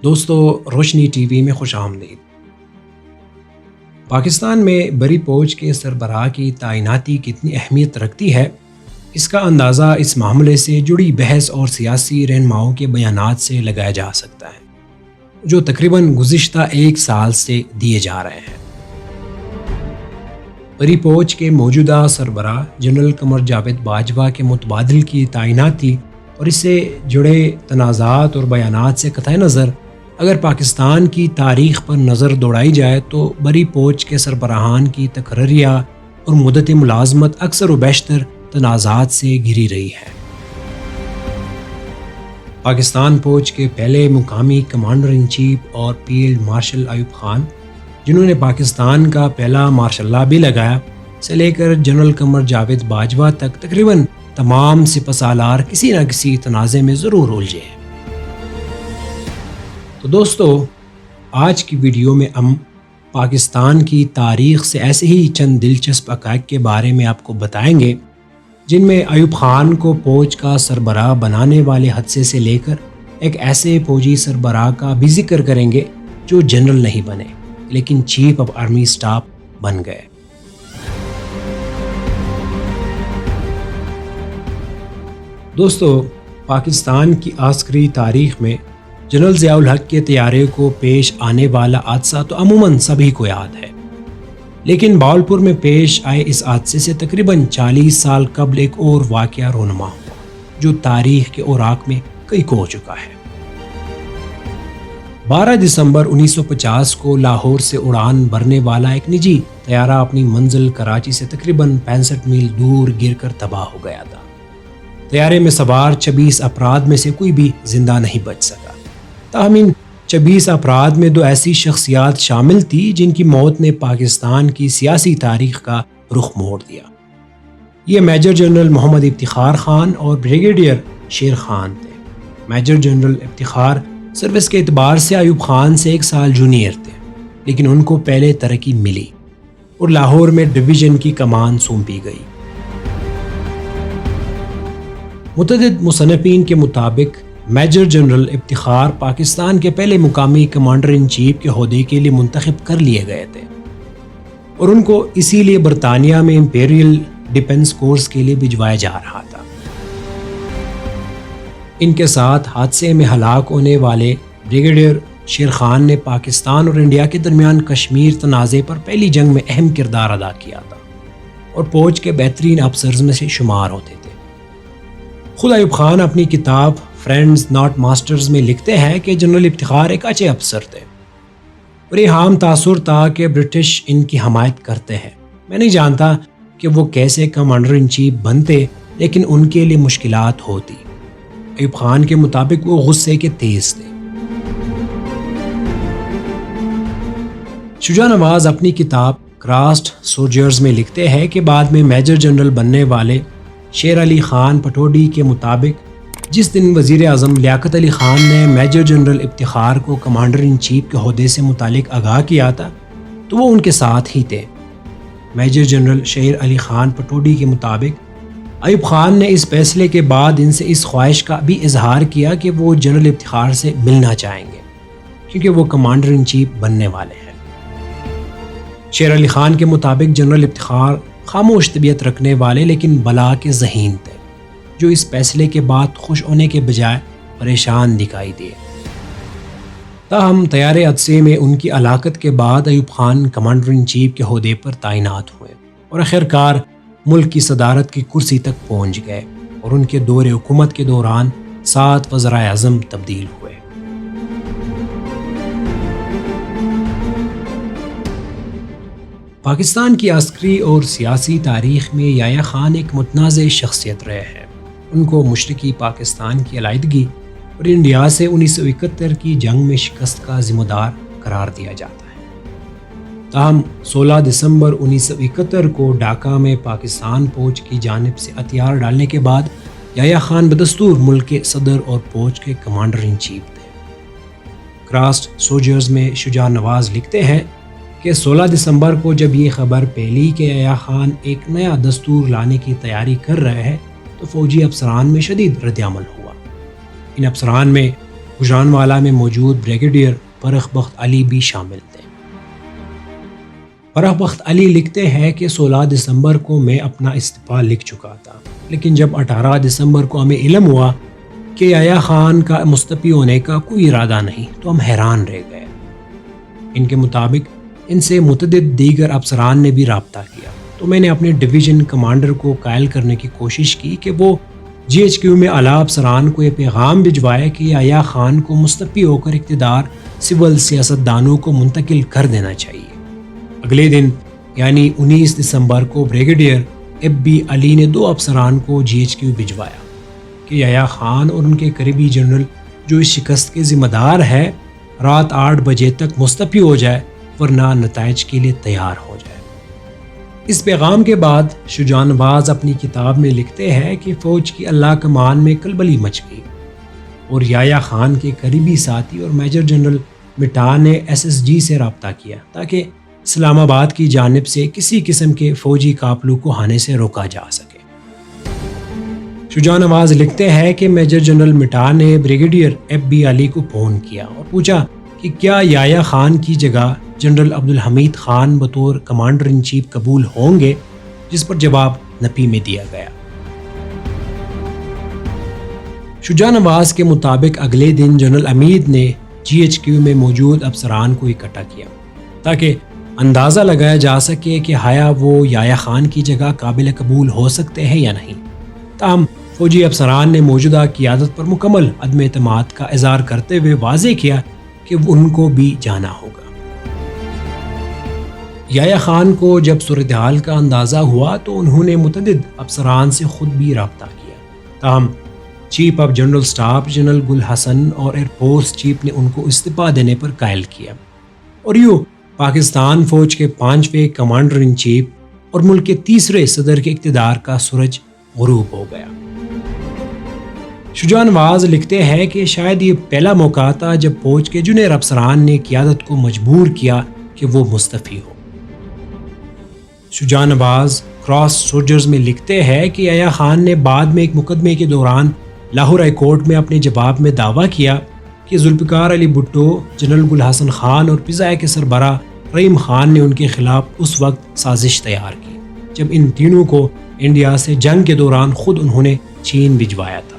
دوستو، روشنی T V میں خوش آمدید۔ پاکستان میں بری فوج کے سربراہ کی تعیناتی کتنی اہمیت رکھتی ہے، اس کا اندازہ اس معاملے سے جڑی بحث اور سیاسی رہنماؤں کے بیانات سے لگایا جا سکتا ہے، جو تقریباً گزشتہ ایک سال سے دیے جا رہے ہیں۔ بری فوج کے موجودہ سربراہ جنرل قمر جاوید باجوہ کے متبادل کی تعیناتی اور اس سے جڑے تنازعات اور بیانات سے قطع نظر اگر پاکستان کی تاریخ پر نظر دوڑائی جائے تو بری فوج کے سربراہان کی تقرریہ اور مدت ملازمت اکثر و بیشتر تنازعات سے گھری رہی ہے۔ پاکستان فوج کے پہلے مقامی کمانڈر ان چیف اور فیلڈ مارشل ایوب خان، جنہوں نے پاکستان کا پہلا مارشل لا بھی لگایا، سے لے کر جنرل قمر جاوید باجوہ تک تقریباً تمام سپہ سالار کسی نہ کسی تنازع میں ضرور الجھے ہیں۔ تو دوستو، آج کی ویڈیو میں ہم پاکستان کی تاریخ سے ایسے ہی چند دلچسپ حقائق کے بارے میں آپ کو بتائیں گے، جن میں ایوب خان کو فوج کا سربراہ بنانے والے حادثے سے لے کر ایک ایسے فوجی سربراہ کا بھی ذکر کریں گے جو جنرل نہیں بنے لیکن چیف آف آرمی اسٹاف بن گئے۔ دوستو، پاکستان کی عسکری تاریخ میں جنرل ضیاء الحق کے طیارے کو پیش آنے والا حادثہ تو عموماً سبھی کو یاد ہے، لیکن باولپور میں پیش آئے اس حادثے سے تقریباً 40 سال قبل ایک اور واقعہ رونما ہوا جو تاریخ کے اوراق میں کئی کو ہو چکا ہے۔ 12 دسمبر 1950 کو لاہور سے اڑان بھرنے والا ایک نجی طیارہ اپنی منزل کراچی سے تقریباً 65 میل دور گر کر تباہ ہو گیا تھا۔ طیارے میں سوار 26 افراد میں سے کوئی بھی زندہ نہیں بچ سکا۔ تاہم ان 26 افراد میں 2 ایسی شخصیات شامل تھی جن کی موت نے پاکستان کی سیاسی تاریخ کا رخ موڑ دیا۔ یہ میجر جنرل محمد افتخار خان اور بریگیڈیئر شیر خان تھے۔ میجر جنرل افتخار سروس کے اعتبار سے ایوب خان سے 1 سال جونیئر تھے، لیکن ان کو پہلے ترقی ملی اور لاہور میں ڈویژن کی کمان سونپی گئی۔ متعدد مصنفین کے مطابق میجر جنرل افتخار پاکستان کے پہلے مقامی کمانڈر ان چیف کے عہدے کے لیے منتخب کر لیے گئے تھے اور ان کو اسی لیے برطانیہ میں امپیریل ڈیفنس کورس کے لیے بھجوایا جا رہا تھا۔ ان کے ساتھ حادثے میں ہلاک ہونے والے بریگیڈیئر شیر خان نے پاکستان اور انڈیا کے درمیان کشمیر تنازع پر پہلی جنگ میں اہم کردار ادا کیا تھا اور فوج کے بہترین افسرز میں سے شمار ہوتے تھے۔ خود ایوب خان اپنی کتاب فرینڈز ناٹ ماسٹرز میں لکھتے ہیں کہ جنرل افتخار ایک اچھے افسر تھے اور یہ عام تاثر تھا کہ برٹش ان کی حمایت کرتے ہیں۔ میں نہیں جانتا کہ وہ کیسے کمانڈر ان چیف بنتے، لیکن ان کے لیے مشکلات ہوتی۔ ایوب خان کے مطابق وہ غصے کے تیز تھے۔ شجاع نواز اپنی کتاب کراسڈ سولجرز میں لکھتے ہیں کہ بعد میں میجر جنرل بننے والے شیر علی خان پٹوڈی کے مطابق جس دن وزیر اعظم لیاقت علی خان نے میجر جنرل افتخار کو کمانڈر ان چیف کے عہدے سے متعلق آگاہ کیا تھا تو وہ ان کے ساتھ ہی تھے۔ میجر جنرل شیر علی خان پٹوڈی کے مطابق ایوب خان نے اس فیصلے کے بعد ان سے اس خواہش کا بھی اظہار کیا کہ وہ جنرل افتخار سے ملنا چاہیں گے کیونکہ وہ کمانڈر ان چیف بننے والے ہیں۔ شیر علی خان کے مطابق جنرل افتخار خاموش طبیعت رکھنے والے لیکن بلا کے ذہین تھے، جو اس فیصلے کے بعد خوش ہونے کے بجائے پریشان دکھائی دیے۔ تاہم طیارے حادثے میں ان کی ہلاکت کے بعد Ayub Khan commander in chief کے عہدے پر تعینات ہوئے اور آخرکار ملک کی صدارت کی کرسی تک پہنچ گئے اور ان کے دور حکومت کے دوران 7 وزرائے اعظم تبدیل ہوئے۔ پاکستان کی عسکری اور سیاسی تاریخ میں یحییٰ خان ایک متنازع شخصیت رہے ہیں۔ ان کو مشرقی پاکستان کی علیحدگی اور انڈیا سے 1971 کی جنگ میں شکست کا ذمہ دار قرار دیا جاتا ہے۔ تاہم 16 دسمبر 1971 کو ڈھاکہ میں پاکستان فوج کی جانب سے ہتھیار ڈالنے کے بعد یحییٰ خان بدستور ملک کے صدر اور فوج کے کمانڈر ان چیف تھے۔ کراسڈ سولجرز میں شجاع نواز لکھتے ہیں کہ 16 دسمبر کو جب یہ خبر پھیلی کہ یحییٰ خان ایک نیا دستور لانے کی تیاری کر رہے ہیں تو فوجی افسران میں شدید رد عمل ہوا۔ ان افسران میں گجرانوالا میں موجود بریگیڈیئر فرخ بخت علی بھی شامل تھے۔ فرخ بخت علی لکھتے ہیں کہ 16 دسمبر کو میں اپنا استعفیٰ لکھ چکا تھا، لیکن جب 18 دسمبر کو ہمیں علم ہوا کہ یحییٰ خان کا مستعفی ہونے کا کوئی ارادہ نہیں تو ہم حیران رہ گئے۔ ان کے مطابق ان سے متعدد دیگر افسران نے بھی رابطہ کیا، تو میں نے اپنے ڈویژن کمانڈر کو قائل کرنے کی کوشش کی کہ وہ GHQ میں اعلیٰ افسران کو یہ پیغام بھجوائے کہ یحییٰ خان کو مستعفی ہو کر اقتدار سول سیاستدانوں کو منتقل کر دینا چاہیے۔ اگلے دن یعنی 19 دسمبر کو بریگیڈیئر FB علی نے 2 افسران کو GHQ بھجوایا کہ یحییٰ خان اور ان کے قریبی جنرل جو اس شکست کے ذمہ دار ہے رات 8 بجے تک مستعفی ہو جائے ورنہ نتائج کے لیے تیار ہو جائے۔ اس پیغام کے بعد شجاع نواز اپنی کتاب میں لکھتے ہیں کہ فوج کی اللہ کمان میں کلبلی مچ گئی اور یحییٰ خان کے قریبی ساتھی اور میجر جنرل مٹا نے SSG سے رابطہ کیا تاکہ اسلام آباد کی جانب سے کسی قسم کے فوجی قافلوں کو آنے سے روکا جا سکے۔ شجاع نواز لکھتے ہیں کہ میجر جنرل مٹا نے بریگیڈیئر FB علی کو فون کیا اور پوچھا کہ کیا یحییٰ خان کی جگہ جنرل عبدالحمید خان بطور کمانڈر ان چیف قبول ہوں گے، جس پر جواب نفی میں دیا گیا۔ شجاع نواز کے مطابق اگلے دن جنرل امید نے GHQ میں موجود افسران کو اکٹھا کیا تاکہ اندازہ لگایا جا سکے کہ آیا وہ یحییٰ خان کی جگہ قابل قبول ہو سکتے ہیں یا نہیں۔ تاہم فوجی افسران نے موجودہ قیادت پر مکمل عدم اعتماد کا اظہار کرتے ہوئے واضح کیا کہ ان کو بھی جانا ہوگا۔ یحییٰ خان کو جب صورتحال کا اندازہ ہوا تو انہوں نے متعدد افسران سے خود بھی رابطہ کیا، تاہم chief of general staff general Gul Hassan اور ایئر فورس چیف نے ان کو استعفیٰ دینے پر قائل کیا، اور یوں پاکستان فوج کے 5ویں کمانڈر ان چیف اور ملک کے 3رے صدر کے اقتدار کا سورج غروب ہو گیا۔ شجاع نواز لکھتے ہیں کہ شاید یہ پہلا موقع تھا جب فوج کے جونیئر افسران نے قیادت کو مجبور کیا کہ وہ مستعفی ہو۔ شجاع نواز کراس سولجرز میں لکھتے ہیں کہ یحییٰ خان نے بعد میں ایک مقدمے کے دوران لاہور ہائی کورٹ میں اپنے جواب میں دعویٰ کیا کہ ذوالفقار علی بھٹو، جنرل گل حسن خان اور فضائیہ کے سربراہ رحیم خان نے ان کے خلاف اس وقت سازش تیار کی جب ان تینوں کو انڈیا سے جنگ کے دوران خود انہوں نے چین بھجوایا تھا۔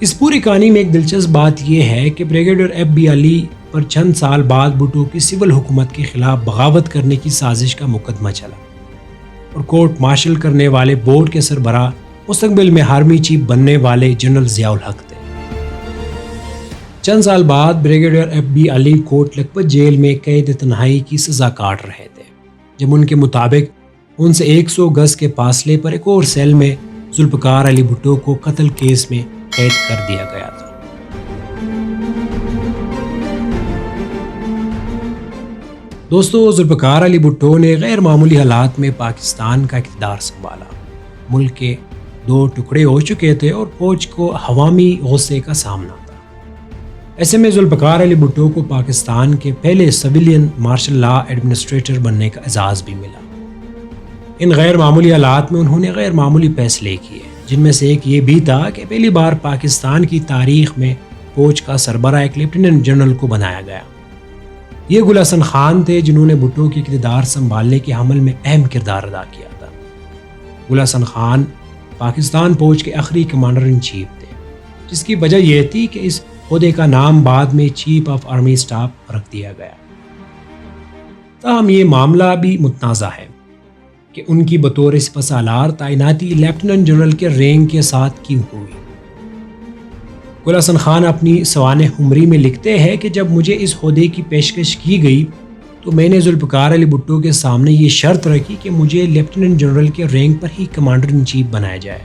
اس پوری کہانی میں ایک دلچسپ بات یہ ہے کہ بریگیڈیئر FB علی پر چند سال بعد بھٹو کی سول حکومت کے خلاف بغاوت کرنے کی سازش کا مقدمہ چلا اور کورٹ مارشل کرنے والے بورڈ کے سربراہ مستقبل میں آرمی چیف بننے والے جنرل ضیاء الحق تھے۔ چند سال بعد بریگیڈیئر FB علی کوٹ لکھپت جیل میں قید تنہائی کی سزا کاٹ رہے تھے جب ان کے مطابق ان سے 100 گز کے فاصلے پر ایک اور سیل میں ذوالفقار علی بھٹو کو قتل کیس میں قید کر دیا گیا تھا۔ دوستو، ذوالفقار علی بھٹو نے غیر معمولی حالات میں پاکستان کا اقتدار سنبھالا۔ ملک کے 2 ٹکڑے ہو چکے تھے اور فوج کو عوامی غصے کا سامنا تھا۔ ایسے میں ذوالفقار علی بھٹو کو پاکستان کے پہلے سویلین مارشل لا ایڈمنسٹریٹر بننے کا اعزاز بھی ملا۔ ان غیر معمولی حالات میں انہوں نے غیر معمولی فیصلے کیے، جن میں سے ایک یہ بھی تھا کہ پہلی بار پاکستان کی تاریخ میں فوج کا سربراہ ایک لیفٹیننٹ جنرل کو بنایا گیا۔ یہ گل حسن خان تھے جنہوں نے بھٹو کی اقتدار سنبھالنے کے عمل میں اہم کردار ادا کیا تھا۔ گل حسن خان پاکستان فوج کے آخری کمانڈر ان چیف تھے، جس کی وجہ یہ تھی کہ اس عہدے کا نام بعد میں چیف آف آرمی سٹاف رکھ دیا گیا۔ تاہم یہ معاملہ بھی متنازع ہے کہ ان کی بطور سپہ سالار تعیناتی لیفٹیننٹ جنرل کے رینک کے ساتھ کیوں ہوئی۔ گل حسن خان اپنی سوانح عمری میں لکھتے ہیں کہ جب مجھے اس عہدے کی پیشکش کی گئی تو میں نے ذوالفقار علی بھٹو کے سامنے یہ شرط رکھی کہ مجھے لیفٹیننٹ جنرل کے rank per he commander in chief بنایا جائے۔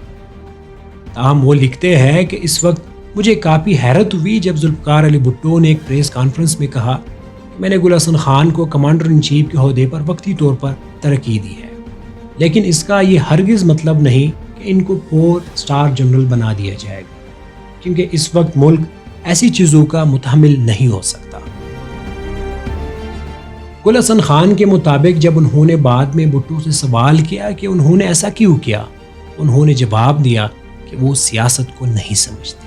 تاہم وہ لکھتے ہیں کہ اس وقت مجھے کافی حیرت ہوئی جب ذوالفقار علی بھٹو نے ایک پریس کانفرنس میں کہا کہ میں نے گل حسن خان کو کمانڈر ان چیف کے عہدے پر وقتی طور پر ترقی دی ہے، لیکن اس کا یہ ہرگز مطلب نہیں کہ ان کو 4 اسٹار جنرل بنا دیا جائے گا، کیونکہ اس وقت ملک ایسی چیزوں کا متحمل نہیں ہو سکتا۔ گل حسن خان کے مطابق جب انہوں نے بعد میں بھٹو سے سوال کیا کہ انہوں نے ایسا کیوں کیا، انہوں نے جواب دیا کہ وہ سیاست کو نہیں سمجھتے۔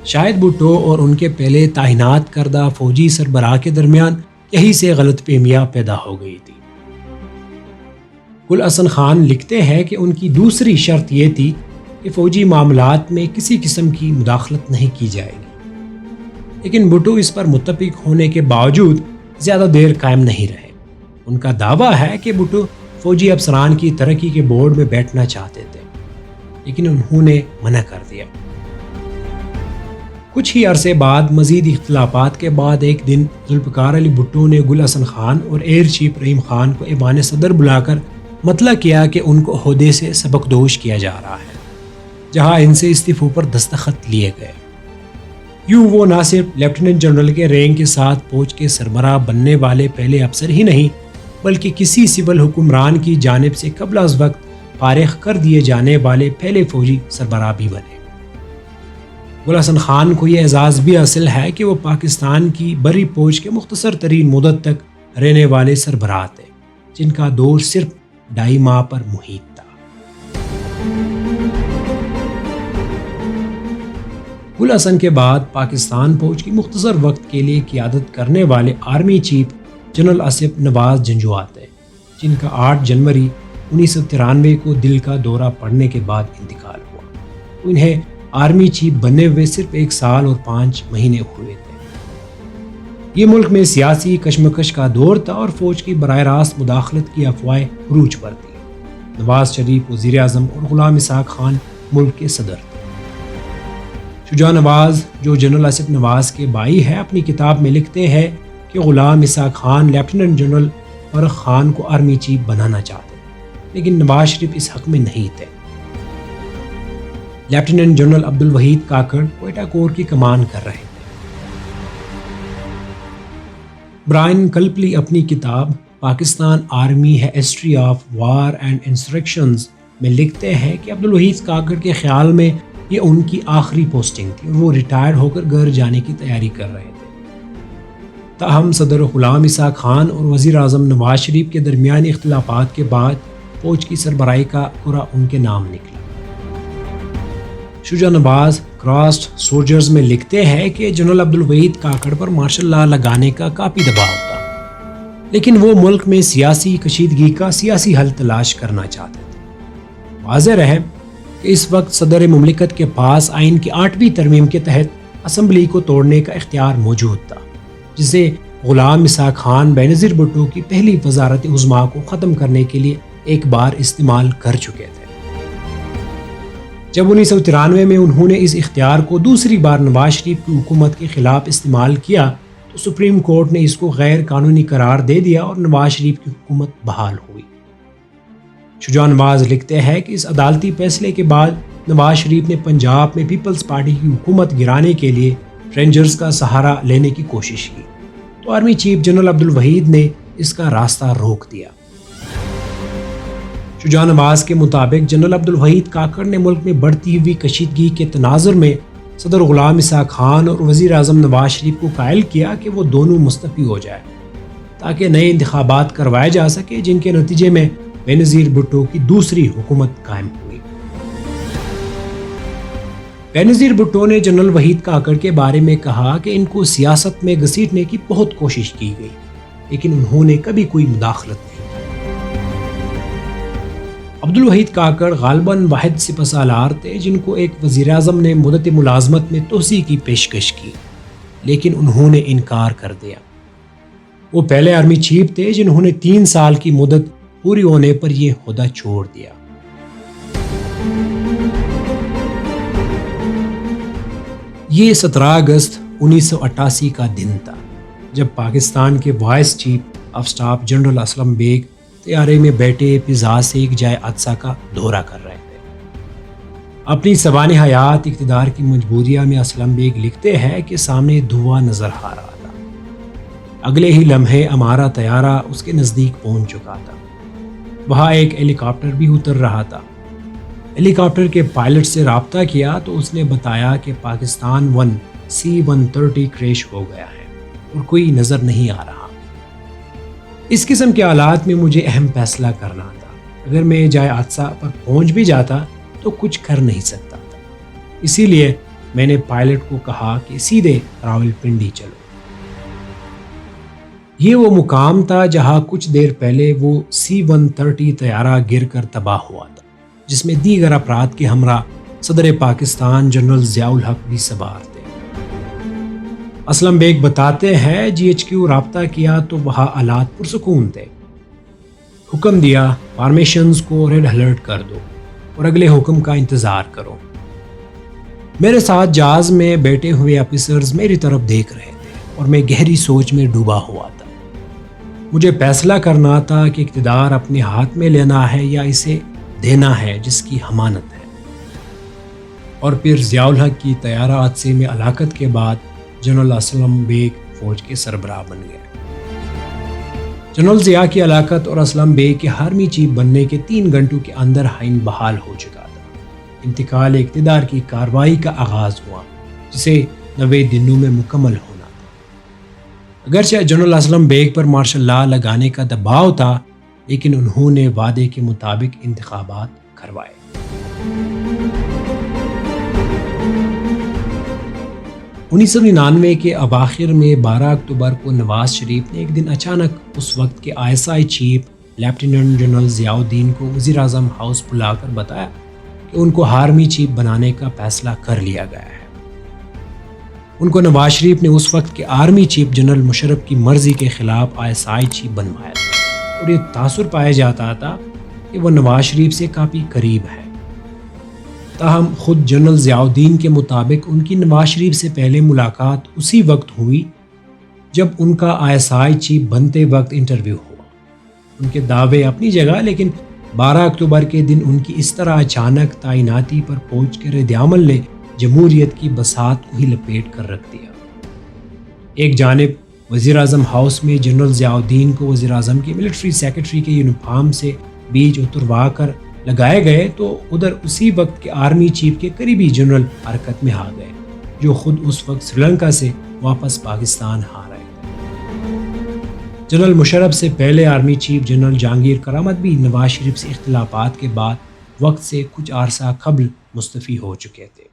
شاید بھٹو اور ان کے پہلے تعینات کردہ فوجی سربراہ کے درمیان یہی سے غلط فہمیاں پیدا ہو گئی تھی۔ گل حسن خان لکھتے ہیں کہ ان کی دوسری شرط یہ تھی کہ فوجی معاملات میں کسی قسم کی مداخلت نہیں کی جائے گی، لیکن بھٹو اس پر متفق ہونے کے باوجود زیادہ دیر قائم نہیں رہے۔ ان کا دعویٰ ہے کہ بھٹو فوجی افسران کی ترقی کے بورڈ میں بیٹھنا چاہتے تھے، لیکن انہوں نے منع کر دیا۔ کچھ ہی عرصے بعد مزید اختلافات کے بعد ایک دن ذوالفقار علی بھٹو نے گل حسن خان اور ایئر چیف رحیم خان کو ایوان صدر بلا کر مطلع کیا کہ ان کو عہدے سے سبکدوش کیا جا رہا ہے، جہاں ان سے استعفوں پر دستخط لیے گئے۔ یوں وہ نہ صرف لیفٹیننٹ جنرل کے رینک کے ساتھ فوج کے سربراہ بننے والے پہلے افسر ہی نہیں، بلکہ کسی سول حکمران کی جانب سے قبل از وقت فارغ کر دیے جانے والے پہلے فوجی سربراہ بھی بنے۔ گل حسن خان کو یہ اعزاز بھی حاصل ہے کہ وہ پاکستان کی بری فوج کے مختصر ترین مدت تک رہنے والے سربراہ تھے، جن کا دور صرف 2.5 ماہ پر محیط تھا۔ گل حسن کے بعد پاکستان فوج کی مختصر وقت کے لیے قیادت کرنے والے آرمی چیف جنرل آصف نواز جنجو آتے، جن کا 8 جنوری 1993 کو دل کا دورہ پڑنے کے بعد انتقال ہوا۔ انہیں آرمی چیف بنے ہوئے صرف 1 سال اور 5 مہینے ہوئے تھے۔ یہ ملک میں سیاسی کشمکش کا دور تھا اور فوج کی براہ راست مداخلت کی افواہیں عروج پر تھیں۔ نواز شریف وزیر اعظم اور غلام اسحاق خان ملک کے صدر تھے۔ شجاع نواز، جو جنرل آصف نواز کے بھائی ہیں، اپنی کتاب میں لکھتے ہیں کہ غلام اسحاق خان لیفٹیننٹ جنرل فرخ خان کو آرمی چیف بنانا چاہتے تھے، لیکن نواز شریف اس حق میں نہیں تھے۔ لیفٹیننٹ جنرل عبدالوحید کاکڑ کوئٹہ کور کی کمان کر رہے تھے۔ برائن کلپلی اپنی کتاب پاکستان آرمی ہے ہسٹری آف وار اینڈ انسرکشنز میں لکھتے ہیں کہ عبدالوحید کاکڑ کے خیال میں یہ ان کی آخری پوسٹنگ تھی اور وہ ریٹائرڈ ہو کر گھر جانے کی تیاری کر رہے تھے۔ تاہم صدر غلام اسحاق خان اور وزیر اعظم نواز شریف کے درمیان اختلافات کے بعد فوج کی سربراہی کا کرہ ان کے نام نکلا۔ شجاع نواز کراسڈ سولجرز میں لکھتے ہیں کہ جنرل عبدالوحید کاکڑ پر مارشل لا لگانے کا کافی دباؤ تھا، لیکن وہ ملک میں سیاسی کشیدگی کا سیاسی حل تلاش کرنا چاہتے تھے۔ واضح رہے کہ اس وقت صدر مملکت کے پاس آئین کی 8ویں ترمیم کے تحت اسمبلی کو توڑنے کا اختیار موجود تھا، جسے غلام اسحاق خان بینظیر بھٹو کی پہلی وزارت عظمیٰ کو ختم کرنے کے لیے ایک بار استعمال کر چکے تھے۔ جب 1993 میں انہوں نے اس اختیار کو دوسری بار نواز شریف کی حکومت کے خلاف استعمال کیا تو سپریم کورٹ نے اس کو غیر قانونی قرار دے دیا اور نواز شریف کی حکومت بحال ہوئی۔ شجاع نواز لکھتے ہیں کہ اس عدالتی فیصلے کے بعد نواز شریف نے پنجاب میں پیپلز پارٹی کی حکومت گرانے کے لیے رینجرز کا سہارا لینے کی کوشش کی، تو آرمی چیف جنرل عبدالوحید نے اس کا راستہ روک دیا۔ شجاع نواز کے مطابق جنرل عبدالوحید کاکڑ نے ملک میں بڑھتی ہوئی کشیدگی کے تناظر میں صدر غلام اسحاق خان اور وزیر اعظم نواز شریف کو قائل کیا کہ وہ دونوں مستعفی ہو جائیں تاکہ نئے انتخابات کروائے جا سکے، جن کے نتیجے میں بینظیر بھٹو کی دوسری حکومت قائم ہوئی۔ بینظیر بھٹو نے جنرل وحید کاکڑ کے بارے میں کہا کہ ان کو سیاست میں گھسیٹنے کی بہت کوشش کی گئی، لیکن انہوں نے کبھی کوئی مداخلت نہیں کی۔ عبدالوحید کاکڑ غالباً واحد سپہ سالار تھے جن کو ایک وزیر اعظم نے مدت ملازمت میں توسیع کی پیشکش کی، لیکن انہوں نے انکار کر دیا۔ وہ پہلے آرمی چیف تھے جنہوں نے 3 سال کی مدت پوری ہونے پر یہ عہدہ چھوڑ دیا۔ یہ 17 اگست 1988 کا دن تھا جب پاکستان کے vice chief of staff general Aslam Beg طیارے میں بیٹھے فضا سے ایک جائے حادثہ کا دورہ کر رہے تھے۔ اپنی سوانح حیات اقتدار کی مجبوریہ میں اسلم بیگ لکھتے ہیں کہ سامنے دھواں نظر آ رہا تھا۔ اگلے ہی لمحے ہمارا طیارہ اس کے نزدیک پہنچ چکا تھا۔ وہاں ایک ہیلی کاپٹر بھی اتر رہا تھا۔ ہیلی کاپٹر کے پائلٹ سے رابطہ کیا تو اس نے بتایا کہ پاکستان 1 C-130 کریش ہو گیا ہے اور کوئی نظر نہیں آ رہا۔ اس قسم کے حالات میں مجھے اہم فیصلہ کرنا تھا۔ اگر میں جائے حادثہ پر پہنچ بھی جاتا تو کچھ کر نہیں سکتا تھا، اسی لیے میں نے پائلٹ کو کہا کہ سیدھے راولپنڈی چلو۔ یہ وہ مقام تھا جہاں کچھ دیر پہلے وہ C-130 طیارہ گر کر تباہ ہوا تھا، جس میں دیگر افراد کے ہمراہ صدر پاکستان جنرل ضیاء الحق بھی سوار تھے۔ اسلم بیگ بتاتے ہیں GHQ رابطہ کیا تو وہاں حالات پرسکون تھے۔ حکم دیا فارمیشنز کو ریڈ الرٹ کر دو اور اگلے حکم کا انتظار کرو۔ میرے ساتھ جہاز میں بیٹھے ہوئے آفیسرز میری طرف دیکھ رہے تھے اور میں گہری سوچ میں ڈوبا ہوا تھا۔ مجھے فیصلہ کرنا تھا کہ اقتدار اپنے ہاتھ میں لینا ہے یا اسے دینا ہے جس کی ضمانت ہے۔ اور پھر ضیاء الحق کی طیارہ حادثے میں ہلاکت کے بعد جنرل اسلم بیگ فوج کے سربراہ بن گئے۔ جنرل ضیاء کی ہلاکت اور اسلم بیگ کے آرمی چیف بننے کے 3 گھنٹوں کے اندر آئین بحال ہو چکا تھا۔ انتقال اقتدار کی کارروائی کا آغاز ہوا جسے 90 دنوں میں مکمل ہونا تھا۔ اگرچہ جنرل اسلم بیگ پر مارشل لا لگانے کا دباؤ تھا، لیکن انہوں نے وعدے کے مطابق انتخابات کروائے۔ 1999 کے اواخر میں 12 اکتوبر کو نواز شریف نے ایک دن اچانک اس وقت کے ISI chief lieutenant general Zia الدین کو وزیر اعظم ہاؤس بلا کر بتایا کہ ان کو آرمی چیف بنانے کا فیصلہ کر لیا گیا ہے۔ ان کو نواز شریف نے اس وقت کے آرمی چیف جنرل مشرف کی مرضی کے خلاف ISI چیف بنوایا تھا، اور یہ تاثر پایا جاتا تھا کہ وہ نواز شریف سے کافی قریب ہے۔ تاہم خود جنرل ضیاء الدین کے مطابق ان کی نواز شریف سے پہلے ملاقات اسی وقت ہوئی جب ان کا ISI چیف بنتے وقت انٹرویو ہوا۔ ان کے دعوے اپنی جگہ، لیکن 12 اکتوبر کے دن ان کی اس طرح اچانک تعیناتی پر فوج کے رد عمل نے جمہوریت کی بساط کو ہی لپیٹ کر رکھ دیا۔ ایک جانب وزیر اعظم ہاؤس میں جنرل ضیاء الدین کو وزیر اعظم کے ملٹری سیکرٹری کے یونیفارم سے بیچ اتروا کر لگائے گئے، تو ادھر اسی وقت کے آرمی چیف کے قریبی جنرل حرکت میں آ گئے، جو خود اس وقت سری لنکا سے واپس پاکستان آ رہے تھے۔ جنرل مشرف سے پہلے آرمی چیف جنرل جہانگیر کرامت بھی نواز شریف سے اختلافات کے بعد وقت سے کچھ عرصہ قبل مستعفی ہو چکے تھے۔